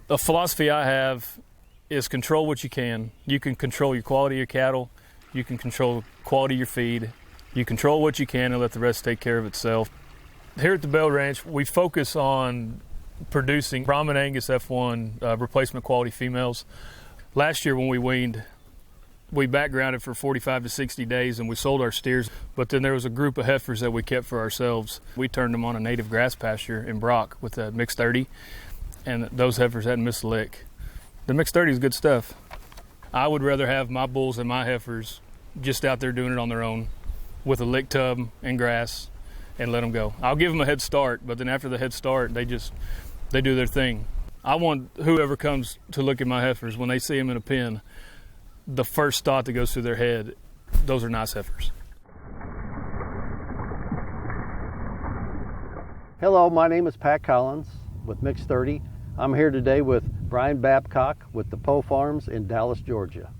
The philosophy I have is control what you can. You can control your quality of your cattle. You can control the quality of your feed. You control what you can and let the rest take care of itself. Here at the Bell Ranch, we focus on producing Brahman Angus F1 replacement quality females. Last year when we weaned, we backgrounded for 45 to 60 days and we sold our steers, but then there was a group of heifers that we kept for ourselves. We turned them on a native grass pasture in Brock with a Mix30, and those heifers hadn't missed a lick. The Mix30 is good stuff. I would rather have my bulls and my heifers just out there doing it on their own with a lick tub and grass and let them go. I'll give them a head start, but then after the head start, they do their thing. I want whoever comes to look at my heifers, when they see them in a pen, the first thought that goes through their head, those are nice heifers. Hello, my name is Pat Collins with Mix30. I'm here today with Brian Babcock with the Poe Farms in Dallas, Georgia.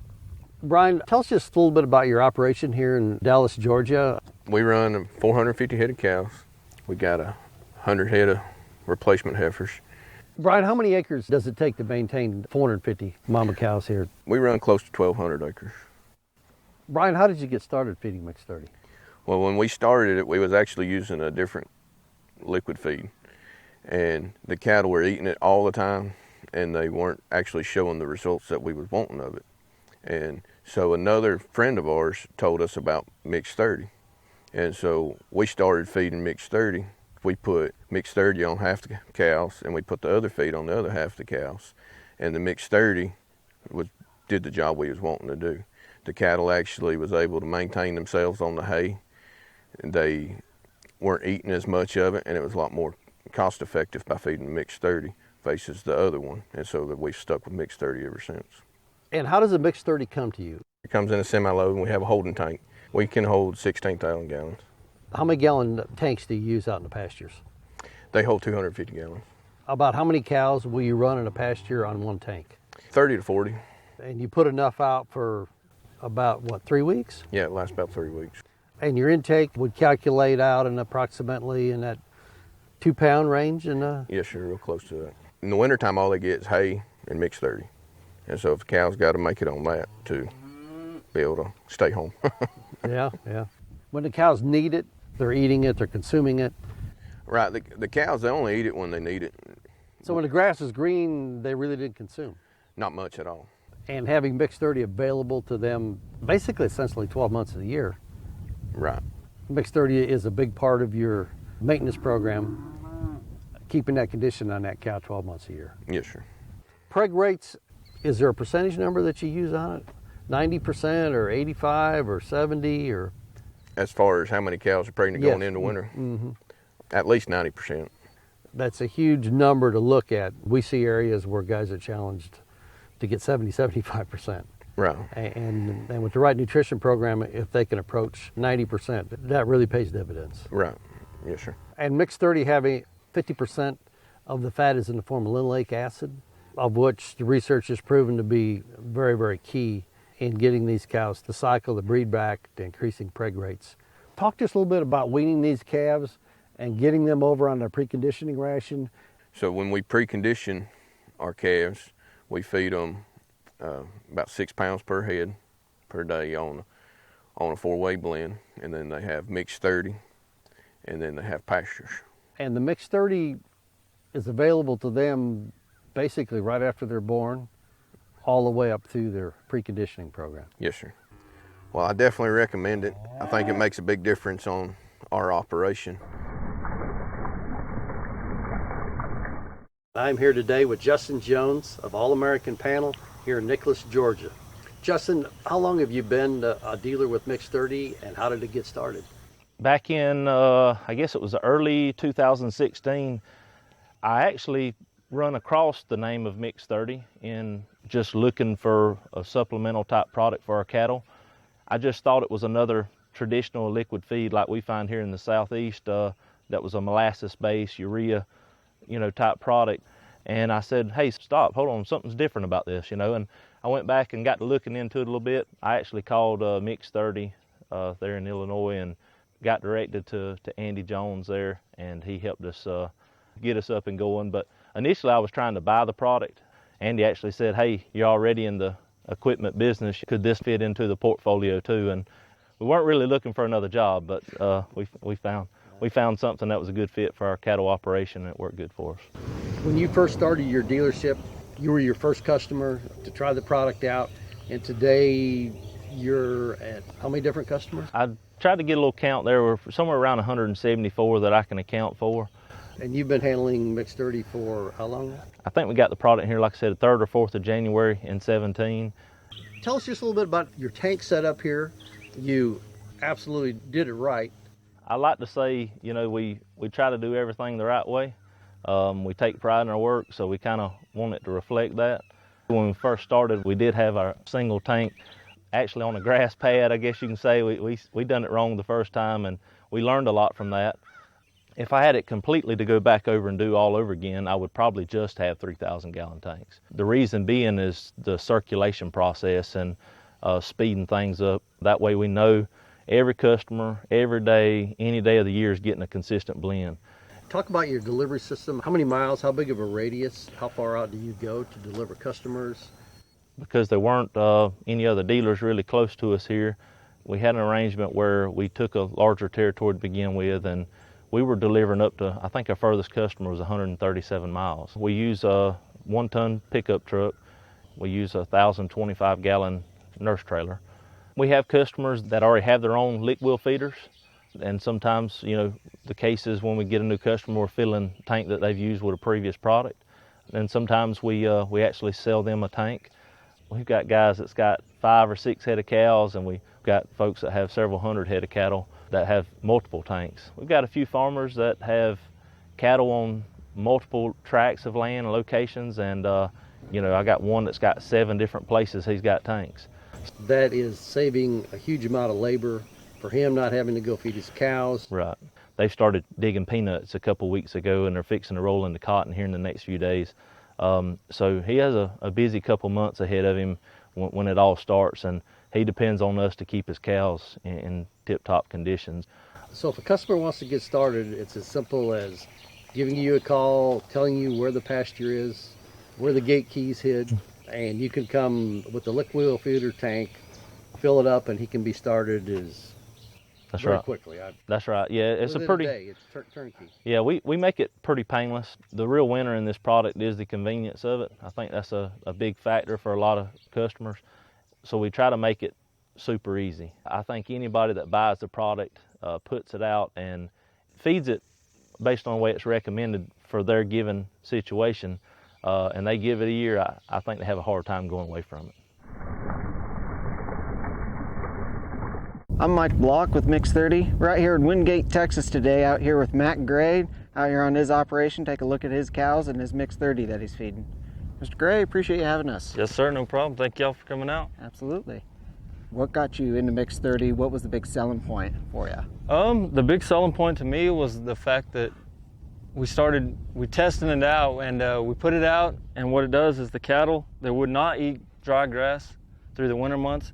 Brian, tell us just a little bit about your operation here in Dallas, Georgia. We run 450 head of cows. We got 100 head of replacement heifers. Brian, how many acres does it take to maintain 450 mama cows here? We run close to 1,200 acres. Brian, how did you get started feeding Mix30? Well, when we started it, we was actually using a different liquid feed. And the cattle were eating it all the time, and they weren't actually showing the results that we was wanting of it. And so another friend of ours told us about Mix30. And so we started feeding Mix30. We put Mix30 on half the cows, and we put the other feed on the other half the cows. And the Mix30 did the job we was wanting to do. The cattle actually was able to maintain themselves on the hay. They weren't eating as much of it, and it was a lot more cost effective by feeding the Mix30 versus the other one. And so that we've stuck with Mix30 ever since. And how does a Mix30 come to you? It comes in a semi-load, and we have a holding tank. We can hold 16,000 gallons. How many gallon tanks do you use out in the pastures? They hold 250 gallons. About how many cows will you run in a pasture on one tank? 30 to 40. And you put enough out for about, what, 3 weeks? Yeah, it lasts about 3 weeks. And your intake would calculate out in approximately in that 2-pound range? Yes, sure, real close to that. In the wintertime, all they get is hay and Mix30. And so if the cows got to make it on that to be able to stay home. Yeah. When the cows need it, they're eating it, they're consuming it. Right, the cows, they only eat it when they need it. So when the grass is green, they really didn't consume? Not much at all. And having Mix30 available to them basically essentially 12 months of the year. Right. Mix30 is a big part of your maintenance program, keeping that condition on that cow 12 months a year. Yes, sir. Preg rates, is there a percentage number that you use on it? 90% or 85 or 70 or? As far as how many cows are pregnant going into winter? Mm-hmm. At least 90%. That's a huge number to look at. We see areas where guys are challenged to get 70, 75%. Right. And with the right nutrition program, if they can approach 90%, that really pays dividends. Right. Yes, sir. And Mix30 having 50% of the fat is in the form of linoleic acid, of which the research has proven to be very, very key in getting these cows to cycle, to breed back, to increasing preg rates. Talk to us a little bit about weaning these calves and getting them over on a preconditioning ration. So when we precondition our calves, we feed them about 6 pounds per head per day on a 4-way blend, and then they have Mix30, and then they have pastures. And the Mix30 is available to them basically right after they're born, all the way up through their preconditioning program. Yes, sir. Well, I definitely recommend it. I think it makes a big difference on our operation. I'm here today with Justin Jones of All American Panel here in Nicholas, Georgia. Justin, how long have you been a dealer with Mix30, and how did it get started? Back in, I guess it was early 2016, I actually run across the name of Mix30 in just looking for a supplemental type product for our cattle. I just thought it was another traditional liquid feed like we find here in the southeast that was a molasses-based urea, type product. And I said, hey, stop, hold on, something's different about this, and I went back and got to looking into it a little bit. I actually called Mix30 there in Illinois and got directed to Andy Jones there, and he helped us get us up and going. But initially I was trying to buy the product, Andy actually said, hey, you're already in the equipment business. Could this fit into the portfolio too? And we weren't really looking for another job, but we found something that was a good fit for our cattle operation, and it worked good for us. When you first started your dealership, you were your first customer to try the product out, and today you're at how many different customers? I tried to get a little count there. We're somewhere around 174 that I can account for. And you've been handling Mix30 for how long now? I think we got the product here, like I said, the 3rd or 4th of January in 17. Tell us just a little bit about your tank setup here. You absolutely did it right. I like to say, you know, we try to do everything the right way. We take pride in our work, so we kind of want it to reflect that. When we first started, we did have our single tank actually on a grass pad, I guess you can say. We done it wrong the first time, and we learned a lot from that. If I had it completely to go back over and do all over again, I would probably just have 3,000 gallon tanks. The reason being is the circulation process and speeding things up. That way we know every customer, every day, any day of the year is getting a consistent blend. Talk about your delivery system. How many miles, how big of a radius, how far out do you go to deliver customers? Because there weren't any other dealers really close to us here, we had an arrangement where we took a larger territory to begin with, and we were delivering up to, I think our furthest customer was 137 miles. We use a 1-ton pickup truck. We use a 1,025 gallon nurse trailer. We have customers that already have their own lick wheel feeders, and sometimes, you know, the case is when we get a new customer, we're filling a tank that they've used with a previous product. And sometimes we actually sell them a tank. We've got guys that's got 5 or 6 head of cows, and we've got folks that have several hundred head of cattle that have multiple tanks. We've got a few farmers that have cattle on multiple tracts of land and locations, and you know, I got one that's got 7 different places he's got tanks. That is saving a huge amount of labor for him, not having to go feed his cows. Right. They started digging peanuts a couple weeks ago, and they're fixing to roll into cotton here in the next few days. So he has a busy couple months ahead of him when it all starts, and he depends on us to keep his cows in tip-top conditions. So if a customer wants to get started, it's as simple as giving you a call, telling you where the pasture is, where the gate keys hid, and you can come with the lick wheel feeder tank, fill it up, and he can be started That's very right. quickly. That's right. Yeah, it's Within a pretty. a day, it's turnkey. Yeah, we make it pretty painless. The real winner in this product is the convenience of it. I think that's a big factor for a lot of customers. So we try to make it super easy. I think anybody that buys the product, puts it out and feeds it based on the way it's recommended for their given situation, and they give it a year, I think they have a hard time going away from it. I'm Mike Block with Mix30, right here in Wingate, Texas today, out here with Matt Gray, out here on his operation. Take a look at his cows and his Mix30 that he's feeding. Mr. Gray, appreciate you having us. Yes, sir, no problem. Thank y'all for coming out. Absolutely. What got you into Mix30? What was the big selling point for you? The big selling point to me was the fact that we testing it out, and we put it out, and what it does is the cattle, they would not eat dry grass through the winter months.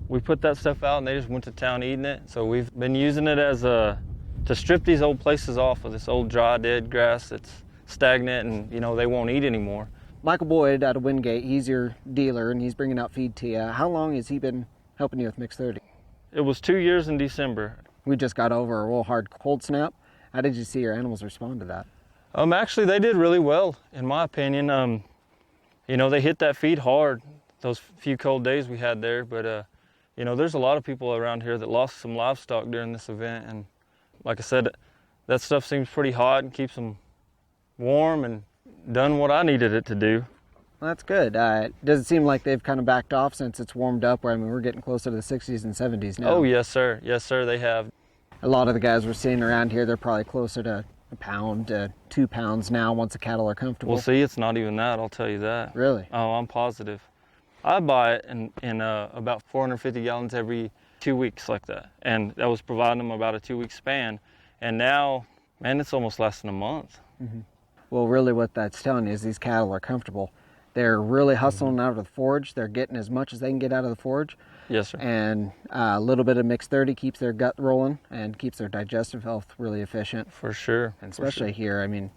We put that stuff out and they just went to town eating it. So we've been using it as to strip these old places off of this old dry, dead grass that's stagnant, and, you know, they won't eat anymore. Michael Boyd out of Wingate, he's your dealer and he's bringing out feed to you. How long has he been helping you with Mix30? It was 2 years in December. We just got over a real hard cold snap. How did you see your animals respond to that? Actually, they did really well, in my opinion. You know, they hit that feed hard those few cold days we had there, but you know, there's a lot of people around here that lost some livestock during this event, and like I said, that stuff seems pretty hot and keeps them warm and done what I needed it to do. Well, that's good. Does it seem like they've kind of backed off since it's warmed up? Where, I mean, we're getting closer to the 60s and 70s now. Oh, yes, sir. Yes, sir, they have. A lot of the guys we're seeing around here, they're probably closer to a pound to 2 pounds now once the cattle are comfortable. Well, see, it's not even that, I'll tell you that. Really? Oh, I'm positive. I buy it in about 450 gallons every 2 weeks like that. And that was providing them about a 2-week span. And now, man, it's almost less than a month. Mm-hmm. Well, really what that's telling you is these cattle are comfortable. They're really hustling out of the forage. They're getting as much as they can get out of the forage. Yes, sir. And a little bit of Mix30 keeps their gut rolling and keeps their digestive health really efficient. For sure. And especially here, I mean,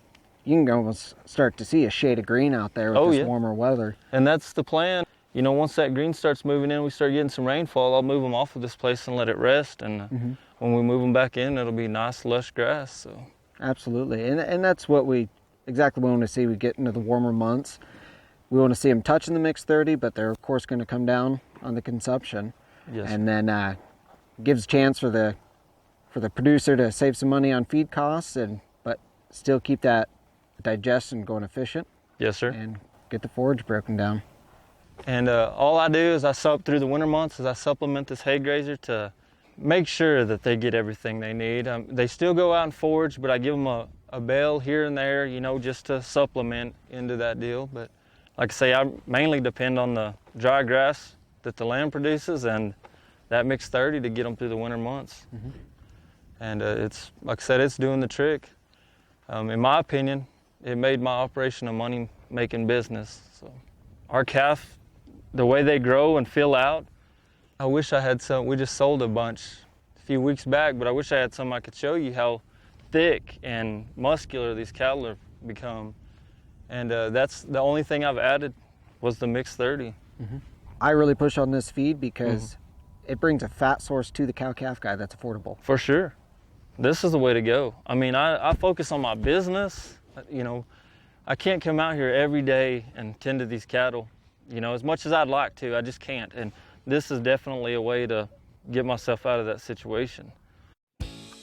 you can almost start to see a shade of green out there with this warmer weather. And that's the plan. You know, once that green starts moving in, we start getting some rainfall, I'll move them off of this place and let it rest. And when we move them back in, it'll be nice, lush grass. So. Absolutely. And that's what we want to see. We get into the warmer months. We want to see them touching the Mix30, but they're, of course, going to come down on the consumption. Yes. And then gives a chance for the producer to save some money on feed costs, but still keep that digestion going efficient. Yes, sir. And get the forage broken down. And all I do is through the winter months is I supplement this hay grazer to make sure that they get everything they need. They still go out and forage, but I give them a bale here and there, you know, just to supplement into that deal. But like I say, I mainly depend on the dry grass that the land produces and that Mix30 to get them through the winter months. And it's, like I said, it's doing the trick. In my opinion, it made my operation a money-making business. So our calf, the way they grow and fill out, I wish I had some. We just sold a bunch a few weeks back, but I wish I had some I could show you how thick and muscular these cattle have become. And that's the only thing I've added was the Mix30. I really push on this feed because it brings a fat source to the cow-calf guy that's affordable. For sure. This is the way to go. I mean, I focus on my business. You know, I can't come out here every day and tend to these cattle, you know, as much as I'd like to. I just can't. And this is definitely a way to get myself out of that situation.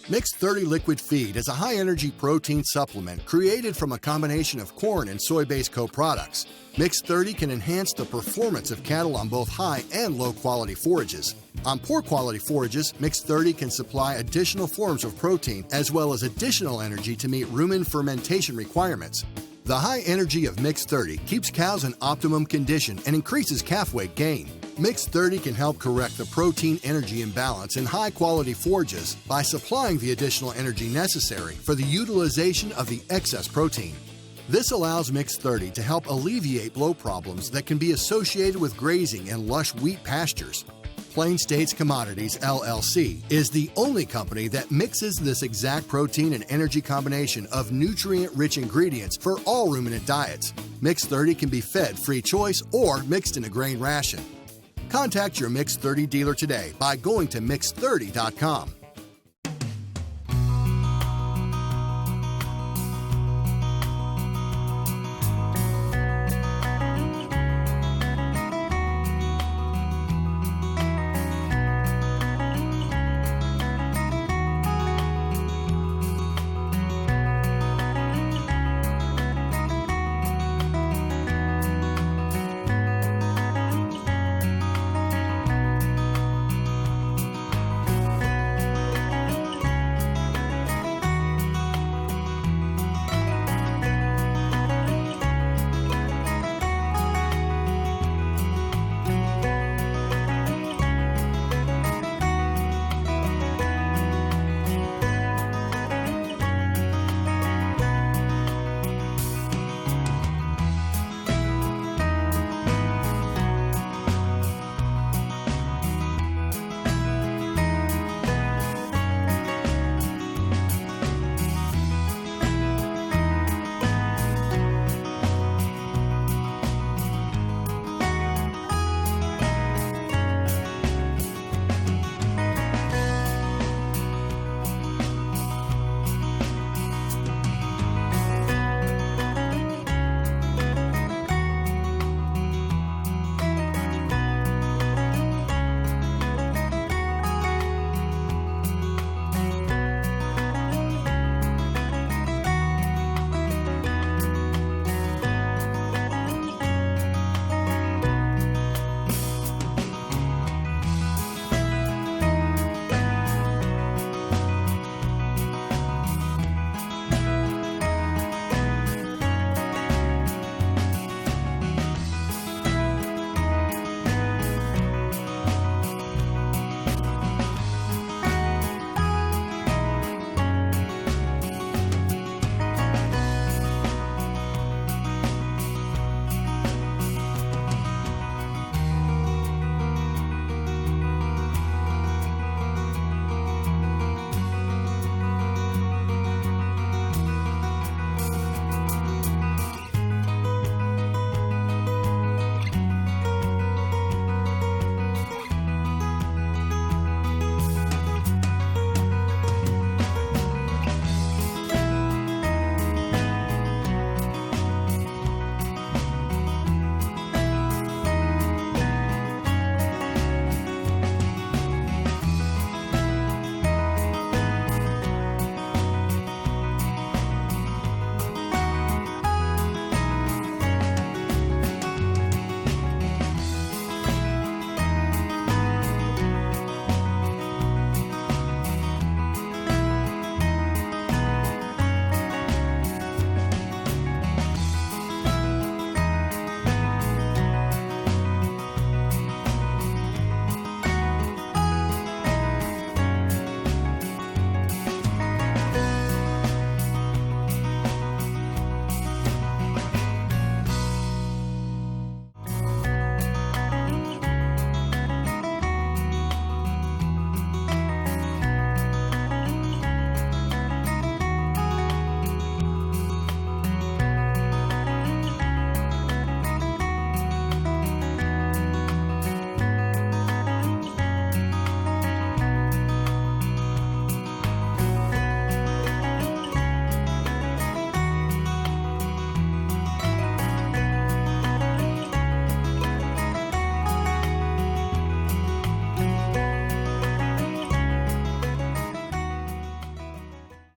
Mix30 liquid feed is a high-energy protein supplement created from a combination of corn and soy-based co-products. Mix30 can enhance the performance of cattle on both high and low-quality forages. On poor-quality forages, Mix30 can supply additional forms of protein as well as additional energy to meet rumen fermentation requirements. The high energy of Mix30 keeps cows in optimum condition and increases calf weight gain. Mix30 can help correct the protein-energy imbalance in high-quality forages by supplying the additional energy necessary for the utilization of the excess protein. This allows Mix30 to help alleviate bloat problems that can be associated with grazing in lush wheat pastures. Plain States Commodities, LLC, is the only company that mixes this exact protein and energy combination of nutrient-rich ingredients for all ruminant diets. Mix30 can be fed free choice or mixed in a grain ration. Contact your Mix30 dealer today by going to mix30.com.